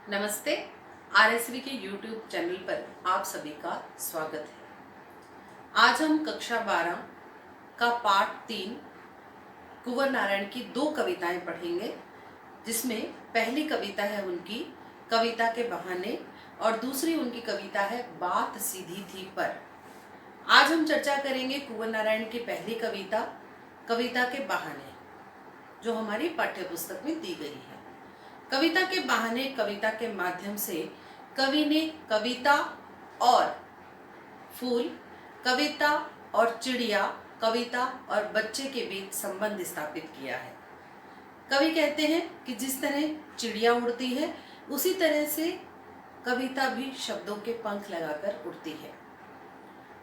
नमस्ते। आरएसवी के YouTube channel पर आप सभी का स्वागत है। आज हम कक्षा 12 का पाठ 3 कुंवर नारायण की 2 कविताएं पढ़ेंगे, जिसमें पहली कविता है उनकी कविता के बहाने और दूसरी उनकी कविता है बात सीधी थी पर। आज हम चर्चा करेंगे कुंवर नारायण की पहली कविता के बहाने, जो हमारी पाठ्य पुस्तक में दी गई है। कविता के बहाने कविता के माध्यम से कवि ने कविता और फूल, कविता और चिड़िया, कविता और बच्चे के बीच संबंध स्थापित किया है। कवि कहते हैं कि जिस तरह चिड़िया उड़ती है उसी तरह से कविता भी शब्दों के पंख लगाकर उड़ती है।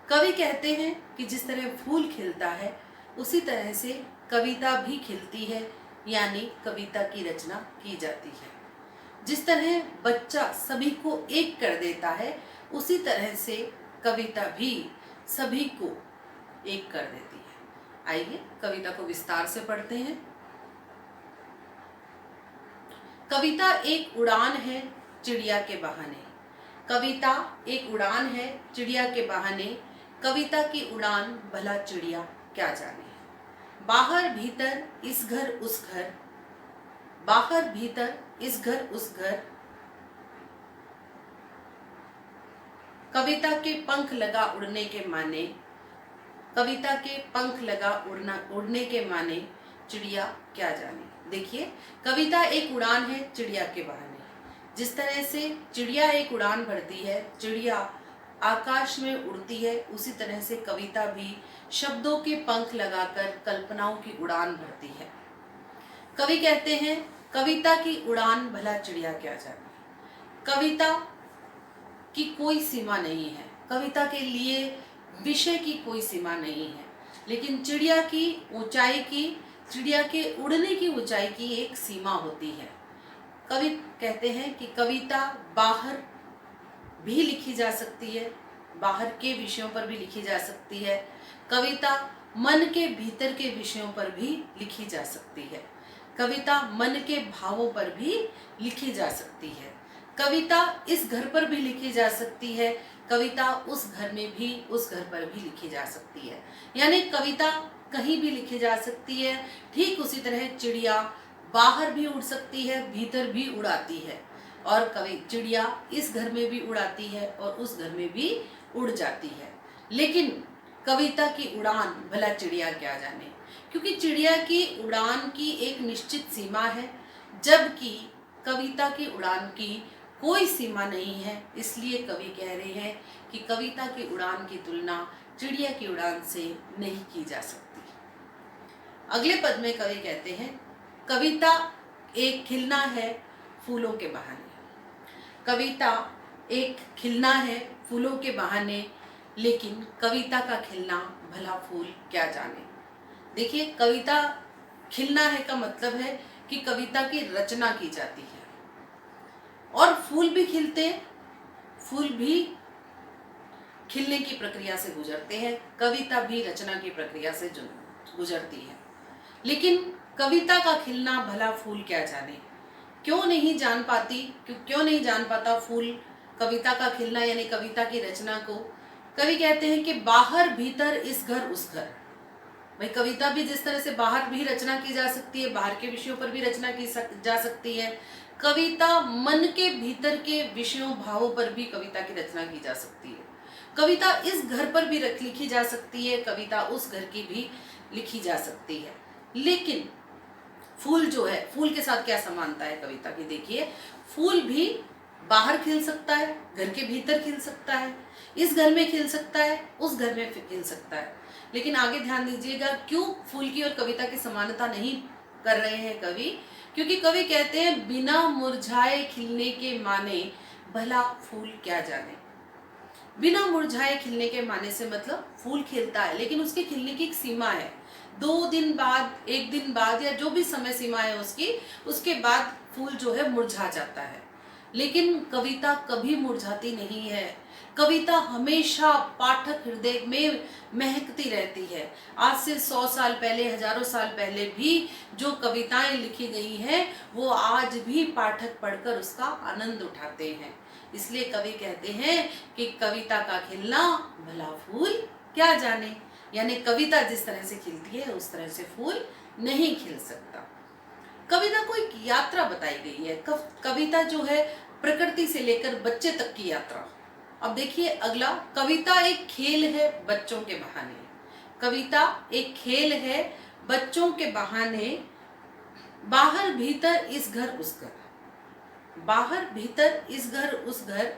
कवि कहते हैं कि जिस तरह फूल खिलता है उसी तरह से कविता भी खिलती है, यानी कविता की रचना की जाती है। जिस तरह बच्चा सभी को एक कर देता है उसी तरह से कविता भी सभी को एक कर देती है। आइए कविता को विस्तार से पढ़ते हैं। कविता एक उड़ान है चिड़िया के बहाने। कविता एक उड़ान है चिड़िया के बहाने, कविता की उड़ान भला चिड़िया क्या जाने। बाहर भीतर इस घर उस घर, बाहर भीतर इस घर उस घर, कविता के पंख लगा उड़ने के माने, कविता के पंख लगा उड़ने के माने, चिड़िया क्या जाने। देखिए, कविता एक उड़ान है चिड़िया के बहाने। जिस तरह से चिड़िया एक उड़ान भरती है, चिड़िया आकाश में उड़ती है, उसी तरह से कविता भी शब्दों के पंख लगाकर कल्पनाओं की उड़ान भरती है। कवि कहते हैं कविता की उड़ान भला चिड़िया क्या जाने। कविता की कोई सीमा नहीं है, कविता के लिए विषय की कोई सीमा नहीं है, लेकिन चिड़िया की ऊंचाई की, चिड़िया के उड़ने की ऊंचाई की एक सीमा होती है। कवि कहते हैं कि कविता बाहर भी लिखी जा सकती है, बाहर के विषयों पर भी लिखी जा सकती है, कविता मन के भीतर के विषयों पर भी लिखी जा सकती है, कविता मन के भावों पर भी लिखी जा सकती है, कविता इस घर पर भी लिखी जा सकती है, कविता उस घर में भी, उस घर पर भी लिखी जा सकती है। यानी कविता कहीं भी लिखी जा सकती है। ठीक उसी तरह चिड़िया बाहर भी उड़ सकती है, भीतर भी उड़ाती है, और कवि चिड़िया इस घर में भी उड़ाती है और उस घर में भी उड़ जाती है। लेकिन कविता की उड़ान भला चिड़िया क्या जाने, क्योंकि चिड़िया की उड़ान की एक निश्चित सीमा है, जबकि कविता की उड़ान की कोई सीमा नहीं है। इसलिए कवि कह रहे हैं कि कविता की उड़ान की तुलना चिड़िया की उड़ान से नहीं की जा सकती। अगले पद में कवि कहते हैं कविता एक खिलना है फूलों के बहाने। कविता एक खिलना है फूलों के बहाने, लेकिन कविता का खिलना भला फूल क्या जाने। देखिए, कविता खिलना है का मतलब है कि कविता की रचना की जाती है, और फूल भी खिलते हैं, फूल भी खिलने की प्रक्रिया से गुजरते हैं, कविता भी रचना की प्रक्रिया से गुजरती है। लेकिन कविता का खिलना भला फूल क्या जाने। क्यों नहीं जान पाता फूल कविता का खिलना, यानी कविता की रचना को। कवि कहते हैं कि बाहर भीतर इस घर उस घर। भाई, कविता भी जिस तरह से बाहर भी रचना की जा सकती है, बाहर के विषयों पर भी रचना की जा सकती है, कविता मन के भीतर के विषयों भावों पर भी कविता की रचना की जा सकती है। कविता इस घर पर भी लिखी जा सकती है, कविता उस घर की भी लिखी जा सकती है। लेकिन फूल जो है, फूल के साथ क्या समानता है कविता की। देखिए, फूल भी बाहर खिल सकता है, घर के भीतर खिल सकता है, इस घर में खिल सकता है, उस घर में खिल सकता है। लेकिन आगे ध्यान दीजिएगा, क्यों फूल की और कविता की समानता नहीं कर रहे हैं कवि, क्योंकि कवि कहते हैं बिना मुरझाए खिलने के माने भला फूल क्या जाने। बिना मुरझाए खिलने के माने से मतलब फूल खिलता है, लेकिन उसके खिलने की एक सीमा है। 2 दिन बाद, 1 दिन बाद, या जो भी समय सीमा है उसकी, उसके बाद फूल जो है मुरझा जाता है। लेकिन कविता कभी मुरझाती नहीं है। कविता हमेशा पाठक हृदय में महकती रहती है। आज से 100 साल पहले, हजारों साल पहले भी जो कविताएं लिखी गई हैं वो आज भी पाठक पढ़कर उसका आनंद उठाते हैं। इसलिए कवि कहते हैं कि कविता का खिलना भला फूल क्या जाने, यानी कविता जिस तरह से खिलती है उस तरह से फूल नहीं खिल सकता। कविता को एक यात्रा बताई गई है। कविता जो है प्रकृति से लेकर बच्चे तक की यात्रा। अब देखिए अगला, कविता एक खेल है बच्चों के बहाने। कविता एक खेल है बच्चों के बहाने, बाहर भीतर इस घर उस घर, बाहर भीतर इस घर उस घर,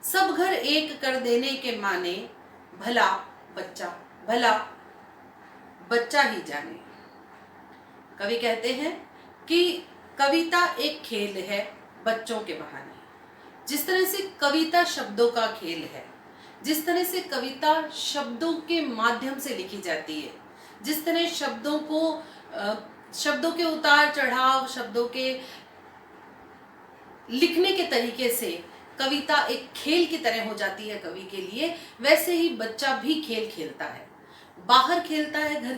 सब घर एक कर देने के माने, भला बच्चा भला बच्चा ही जाने। कवि कहते हैं कि कविता एक खेल है बच्चों के बहाने। जिस तरह से कविता शब्दों का खेल है, जिस तरह से कविता शब्दों के माध्यम से लिखी जाती है, जिस तरह शब्दों के उतार चढ़ाव, शब्दों के लिखने के तरीके से कविता एक खेल की तरह हो जाती है कवि के लिए, वैसे ही बच्चा भी खेल खेलता है। बाहर खेलता है घर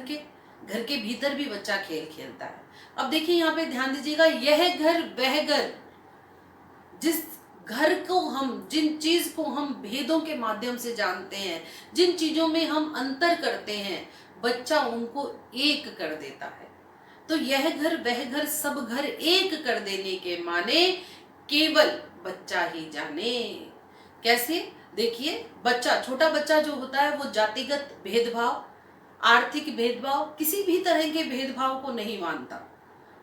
के भीतर भी बच्चा खेल खेलता है। अब देखिए यहाँ पे ध्यान दीजिएगा, यह घर वह घर, जिस घर को हम, जिन चीज को हम भेदों के माध्यम से जानते हैं, जिन चीजों में हम अंतर करते हैं, बच्चा उनको एक कर देता है। तो यह घर वह घर, सब घर एक कर देने के माने, केवल बच्चा ही जाने। कैसे? देखिए बच्चा, छोटा बच्चा जो होता है वो जातिगत भेदभाव, आर्थिक भेदभाव, किसी भी तरह के भेदभाव को नहीं मानता।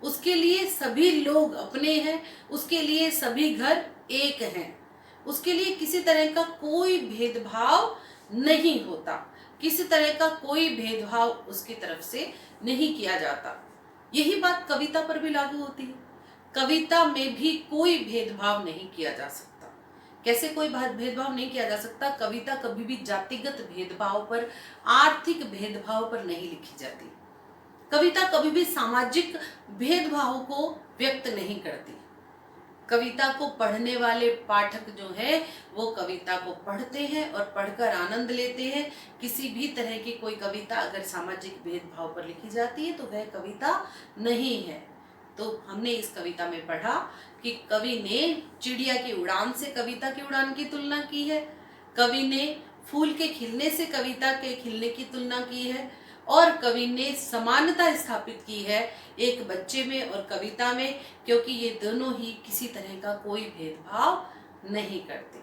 उसके लिए सभी लोग अपने हैं, उसके लिए सभी घर एक हैं, उसके लिए किसी तरह का कोई भेदभाव नहीं होता, किसी तरह का कोई भेदभाव उसकी तरफ से नहीं किया जाता। यही बात कविता पर भी लागू होती है। कविता में भी कोई भेदभाव नहीं किया जा सकता। कैसे कोई भेदभाव नहीं किया जा सकता? कविता कभी भी जातिगत भेदभाव पर, आर्थिक भेदभाव पर नहीं लिखी जाती। कविता कभी भी सामाजिक भेदभाव को व्यक्त नहीं करती। कविता को पढ़ने वाले पाठक जो है वो कविता को पढ़ते हैं और पढ़कर आनंद लेते हैं। किसी भी तरह की कोई कविता अगर सामाजिक भेदभाव पर लिखी जाती है तो वह कविता नहीं है। तो हमने इस कविता में पढ़ा कि कवि ने चिड़िया की उड़ान से कविता की उड़ान की तुलना की है, कवि ने फूल के खिलने से कविता के खिलने की तुलना की है, और कवि ने समानता स्थापित की है एक बच्चे में और कविता में, क्योंकि ये दोनों ही किसी तरह का कोई भेदभाव नहीं करते।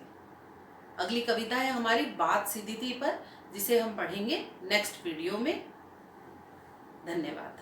अगली कविता है हमारी बात सीधी थी पर, जिसे हम पढ़ेंगे नेक्स्ट वीडियो में। धन्यवाद।